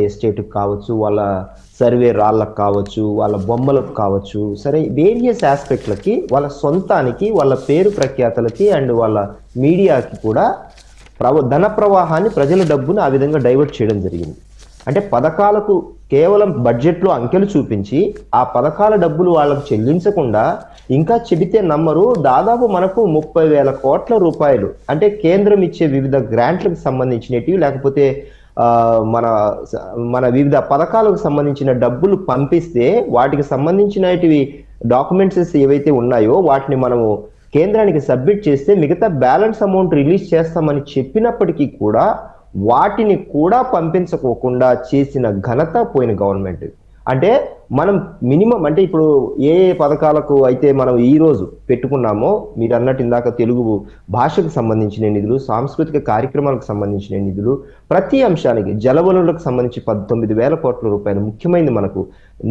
Estate కావచ్చు, వాళ్ళ survey రాళ్ళకు కావచ్చు, వాళ్ళ బొమ్మలకు కావచ్చు, సరే వేరియస్ ఆస్పెక్ట్లకి వాళ్ళ సొంతానికి, వాళ్ళ పేరు ప్రఖ్యాతలకి అండ్ వాళ్ళ మీడియాకి కూడా ధన ప్రవాహాన్ని, ప్రజల డబ్బును ఆ విధంగా డైవర్ట్ చేయడం జరిగింది. అంటే పథకాలకు కేవలం బడ్జెట్లో అంకెలు చూపించి ఆ పథకాల డబ్బులు వాళ్ళకు చెల్లించకుండా, ఇంకా చెబితే నమ్మరు, దాదాపు మనకు 30,000 కోట్ల రూపాయలు అంటే కేంద్రం ఇచ్చే వివిధ గ్రాంట్లకు సంబంధించినవి, లేకపోతే మన మన వివిధ పథకాలకు సంబంధించిన డబ్బులు పంపిస్తే వాటికి సంబంధించినవి డాక్యుమెంట్స్ ఏవైతే ఉన్నాయో వాటిని మనము కేంద్రానికి సబ్మిట్ చేస్తే మిగతా బ్యాలెన్స్ అమౌంట్ రిలీజ్ చేస్తామని చెప్పినప్పటికీ కూడా వాటిని కూడా పంపించకోకుండా చేసిన ఘనత పోయిన గవర్నమెంట్. అంటే మనం మినిమం అంటే ఇప్పుడు ఏ పథకాలకు అయితే మనం ఈ రోజు పెట్టుకున్నామో, మీరు అన్నట్టు ఇందాక తెలుగు భాషకు సంబంధించిన నిధులు, సాంస్కృతిక కార్యక్రమాలకు సంబంధించిన నిధులు, ప్రతి అంశానికి, జలవనరులకు సంబంధించి 19,000 కోట్ల రూపాయలు, ముఖ్యమైనది మనకు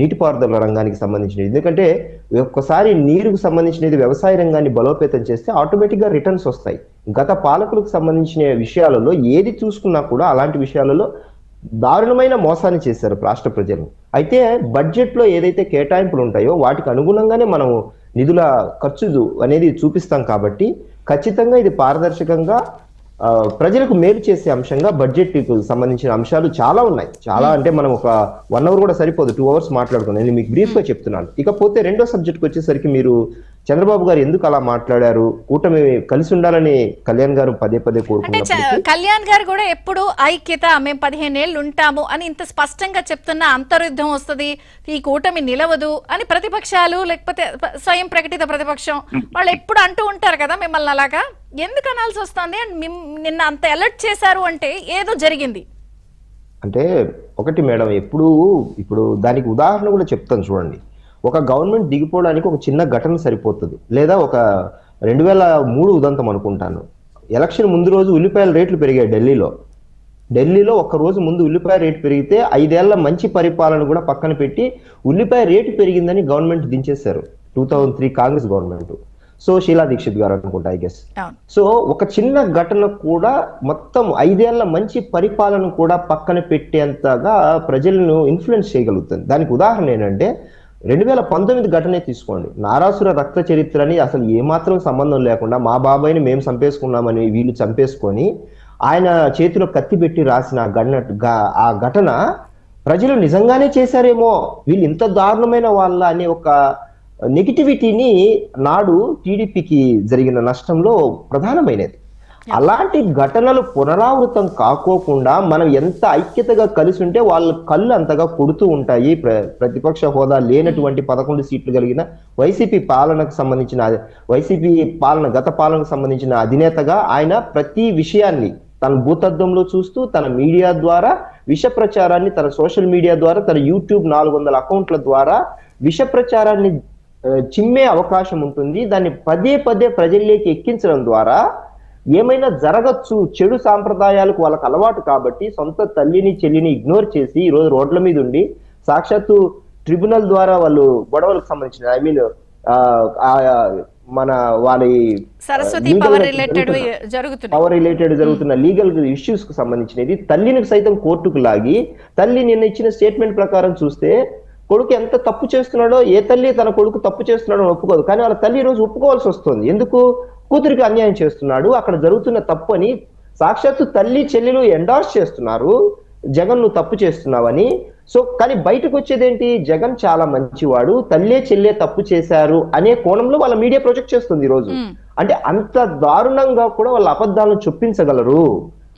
నీటిపారుదల రంగానికి సంబంధించినది. ఎందుకంటే ఒక్కసారి నీరుకు సంబంధించినది వ్యవసాయ రంగాన్ని బలోపేతం చేస్తే ఆటోమేటిక్గా రిటర్న్స్ వస్తాయి. గత పాలకులకు సంబంధించిన విషయాలలో ఏది చూసుకున్నా కూడా అలాంటి విషయాలలో దారుణమైన మోసాన్ని చేశారు రాష్ట్ర ప్రజలు. అయితే బడ్జెట్లో ఏదైతే కేటాయింపులు ఉంటాయో వాటికి అనుగుణంగానే మనం నిధుల ఖర్చు అనేది చూపిస్తాం. కాబట్టి ఖచ్చితంగా ఇది పారదర్శకంగా ప్రజలకు మేలు చేసే అంశంగా బడ్జెట్కు సంబంధించిన అంశాలు చాలా ఉన్నాయి. చాలా అంటే మనం ఒక 1 అవర్ కూడా సరిపోదు, 2 అవర్స్ మాట్లాడుకున్నాం. నేను మీకు బ్రీఫ్ గా చెప్తున్నాను. ఇకపోతే రెండో సబ్జెక్ట్కి వచ్చేసరికి, మీరు చంద్రబాబు గారు ఎందుకు అలా మాట్లాడారు, కూటమి కలిసి ఉండాలని కళ్యాణ్ గారు పదే పదే కోరుకుంటున్నారు. కళ్యాణ్ గారు కూడా ఎప్పుడు ఐక్యత, మేము 15 ఏళ్ళు ఉంటాము అని ఇంత స్పష్టంగా చెప్తున్న అంతర్యుద్ధం వస్తుంది, ఈ కూటమి నిలవదు అని ప్రతిపక్షాలు, లేకపోతే స్వయం ప్రకటిత ప్రతిపక్షం వాళ్ళు ఎప్పుడు అంటూ ఉంటారు కదా మిమ్మల్ని. అలాగా ఎందుకు అనాల్సి వస్తుంది? అండ్ నిన్న అంత అలర్ట్ చేశారు అంటే ఏదో జరిగింది. అంటే ఒకటి మేడం, ఇప్పుడు దానికి ఉదాహరణ కూడా చెప్తాను చూడండి. ఒక గవర్నమెంట్ దిగిపోవడానికి ఒక చిన్న ఘటన సరిపోతుంది, లేదా ఒక 2003 ఉదంతం అనుకుంటాను. ఎలక్షన్ ముందు రోజు ఉల్లిపాయల రేట్లు పెరిగాయి ఢిల్లీలో. ఒక్క రోజు ముందు ఉల్లిపాయ రేటు పెరిగితే 5 ఏళ్ల మంచి పరిపాలన కూడా పక్కన పెట్టి ఉల్లిపాయ రేటు పెరిగిందని గవర్నమెంట్ దించేశారు 2003 కాంగ్రెస్ గవర్నమెంట్. సో షీలా దీక్షిత్ గారు అనుకుంటా, ఐ గెస్. సో ఒక చిన్న ఘటన కూడా మొత్తం 5 ఏళ్ల మంచి పరిపాలన కూడా పక్కన పెట్టేంతగా ప్రజలను ఇన్ఫ్లుయెన్స్ చేయగలుగుతుంది. దానికి ఉదాహరణ ఏంటంటే 2019 ఘటనే తీసుకోండి. నారాసుర రక్త చరిత్రని అసలు ఏమాత్రం సంబంధం లేకుండా మా బాబాయిని మేము చంపేసుకున్నామని వీళ్ళు చంపేసుకొని ఆయన చేతిలో కత్తి పెట్టి రాసిన ఆ ఘటన ప్రజలు నిజంగానే చేశారేమో, వీళ్ళు ఇంత దారుణమైన వాళ్ళ అనే ఒక నెగిటివిటీని నాడు టీడీపీకి జరిగిన నష్టంలో ప్రధానమైనది. అలాంటి ఘటనలు పునరావృతం కాకోకుండా మనం ఎంత ఐక్యతగా కలిసి ఉంటే వాళ్ళ కళ్ళు అంతగా కొడుతూ ఉంటాయి. ప్రతిపక్ష హోదా లేనటువంటి 11 సీట్లు కలిగిన వైసీపీ పాలనకు సంబంధించిన గత పాలనకు సంబంధించిన అధినేతగా ఆయన ప్రతి విషయాన్ని తన భూతద్దంలో చూస్తూ తన మీడియా ద్వారా విష ప్రచారాన్ని, తన సోషల్ మీడియా ద్వారా, తన యూట్యూబ్ 400 అకౌంట్ల ద్వారా విష ప్రచారాన్ని చిమ్మే అవకాశం ఉంటుంది. దాన్ని పదే పదే ప్రజల్లోకి ఎక్కించడం ద్వారా ఏమైనా జరగచ్చు, చెడు సాంప్రదాయాలకు వాళ్ళకి అలవాటు కాబట్టి సొంత తల్లిని చెల్లిని ఇగ్నోర్ చేసి ఈరోజు రోడ్ల మీద ఉండి సాక్షాత్తు ట్రిబ్యునల్ ద్వారా వాళ్ళు గొడవలకు సంబంధించిన మన వాళ్ళ పవర్ రిలేటెడ్ జరుగుతున్న లీగల్ ఇష్యూస్ కు సంబంధించినది తల్లిని సైతం కోర్టుకు లాగి, తల్లి నిన్న ఇచ్చిన స్టేట్మెంట్ ప్రకారం చూస్తే కొడుకు ఎంత తప్పు చేస్తున్నాడో, ఏ తల్లి తన కొడుకు తప్పు చేస్తున్నాడో ఒప్పుకోదు, కానీ వాళ్ళ తల్లి ఈ రోజు ఒప్పుకోవాల్సి వస్తుంది. ఎందుకు? కూతురికి అన్యాయం చేస్తున్నాడు, అక్కడ జరుగుతున్న తప్పు అని సాక్షాత్తు తల్లి చెల్లెలు ఎండార్స్ చేస్తున్నారు, జగన్ నువ్వు తప్పు చేస్తున్నావని. సో కానీ బయటకు వచ్చేదేంటి, జగన్ చాలా మంచివాడు, తల్లే చెల్లె తప్పు చేశారు అనే కోణంలో వాళ్ళ మీడియా ప్రొజెక్ట్ చేస్తుంది ఈ రోజు. అంటే అంత దారుణంగా కూడా వాళ్ళ అబద్ధాలను చొప్పించగలరు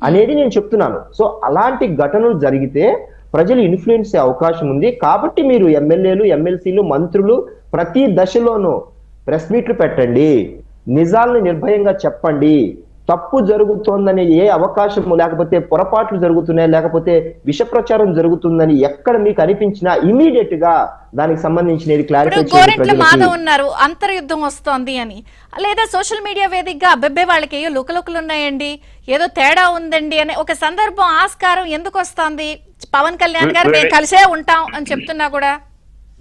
అనేది నేను చెప్తున్నాను. సో అలాంటి ఘటనలు జరిగితే ప్రజలు ఇన్ఫ్లుయెన్స్ అయ్యే అవకాశం ఉంది. కాబట్టి మీరు ఎమ్మెల్యేలు, ఎమ్మెల్సీలు, మంత్రులు ప్రతి దశలోనూ ప్రెస్ మీట్లు పెట్టండి, నిజాలను నిర్భయంగా చెప్పండి. తప్పు జరుగుతోందని ఏ అవకాశము, లేకపోతే పొరపాట్లు జరుగుతున్నాయి, లేకపోతే విష ప్రచారం జరుగుతుందని ఎక్కడ మీకు అనిపించినా ఇమీడియట్ గా దానికి సంబంధించిన మాధవ్ ఉన్నారు అంతర్యుద్ధం వస్తోంది అని, లేదా సోషల్ మీడియా వేదికగా అబ్బెబ్బే వాళ్ళకి ఏయో లుకలుకలు ఉన్నాయండి, ఏదో తేడా ఉందండి అనే ఒక సందర్భం, ఆస్కారం ఎందుకు వస్తుంది? పవన్ కళ్యాణ్ గారు మేము కలిసే ఉంటాం అని చెప్తున్నా కూడా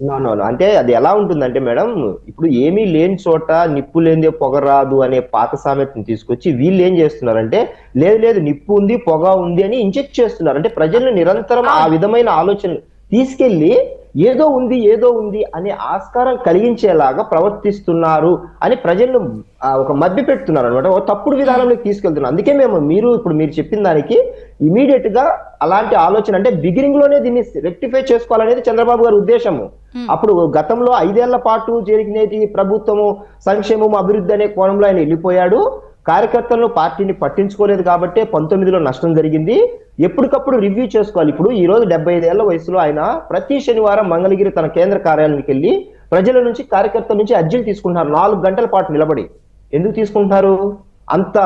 నో. అంటే అది ఎలా ఉంటుందంటే మేడం, ఇప్పుడు ఏమీ లేని చోట నిప్పు లేనిదే పొగ రాదు అనే పాత సామెతను తీసుకొచ్చి వీళ్ళు ఏం చేస్తున్నారంటే, లేదు నిప్పు ఉంది పొగ ఉంది అని ఇంజెక్ట్ చేస్తున్నారు. అంటే ప్రజలను నిరంతరం ఆ విధమైన ఆలోచనలు తీసుకెళ్లి ఏదో ఉంది అనే ఆస్కారం కలిగించేలాగా ప్రవర్తిస్తున్నారు అని ప్రజలను ఒక మభ్య పెడుతున్నారు అనమాట. ఒక తప్పుడు విధానంలోకి తీసుకెళ్తున్నారు. అందుకే మీరు చెప్పిన దానికి ఇమీడియట్ గా అలాంటి ఆలోచన, అంటే బిగినింగ్ లోనే దీన్ని రెక్టిఫై చేసుకోవాలనేది చంద్రబాబు గారి ఉద్దేశము. అప్పుడు గతంలో 5 ఏళ్ల పాటు జరిగినది ప్రభుత్వము సంక్షేమము అభివృద్ధి అనే కోణంలో ఆయన వెళ్ళిపోయాడు. కార్యకర్తలను పార్టీని పట్టించుకోలేదు కాబట్టి 19లో నష్టం జరిగింది. ఎప్పటికప్పుడు రివ్యూ చేసుకోవాలి. ఇప్పుడు ఈ రోజు 75 ఏళ్ల వయసులో ఆయన ప్రతి శనివారం మంగళగిరి తన కేంద్ర కార్యాలయానికి వెళ్ళి ప్రజల నుంచి కార్యకర్తల నుంచి అర్జీలు తీసుకుంటున్నారు 4 గంటల పాటు నిలబడి. ఎందుకు తీసుకుంటున్నారు? అంత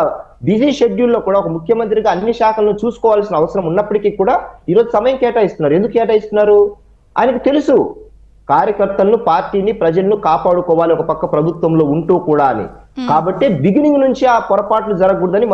బిజీ షెడ్యూల్లో కూడా ఒక ముఖ్యమంత్రిగా అన్ని శాఖలను చూసుకోవాల్సిన అవసరం ఉన్నప్పటికీ కూడా ఈరోజు సమయం కేటాయిస్తున్నారు. ఎందుకు కేటాయిస్తున్నారు? ఆయనకు తెలుసు కార్యకర్తలను, పార్టీని, ప్రజలను కాపాడుకోవాలి ఒక పక్క ప్రభుత్వంలో ఉంటూ కూడా అని. కాబట్టి బిగినింగ్ నుంచి ఆ పొరపాట్లు జరగకూడదని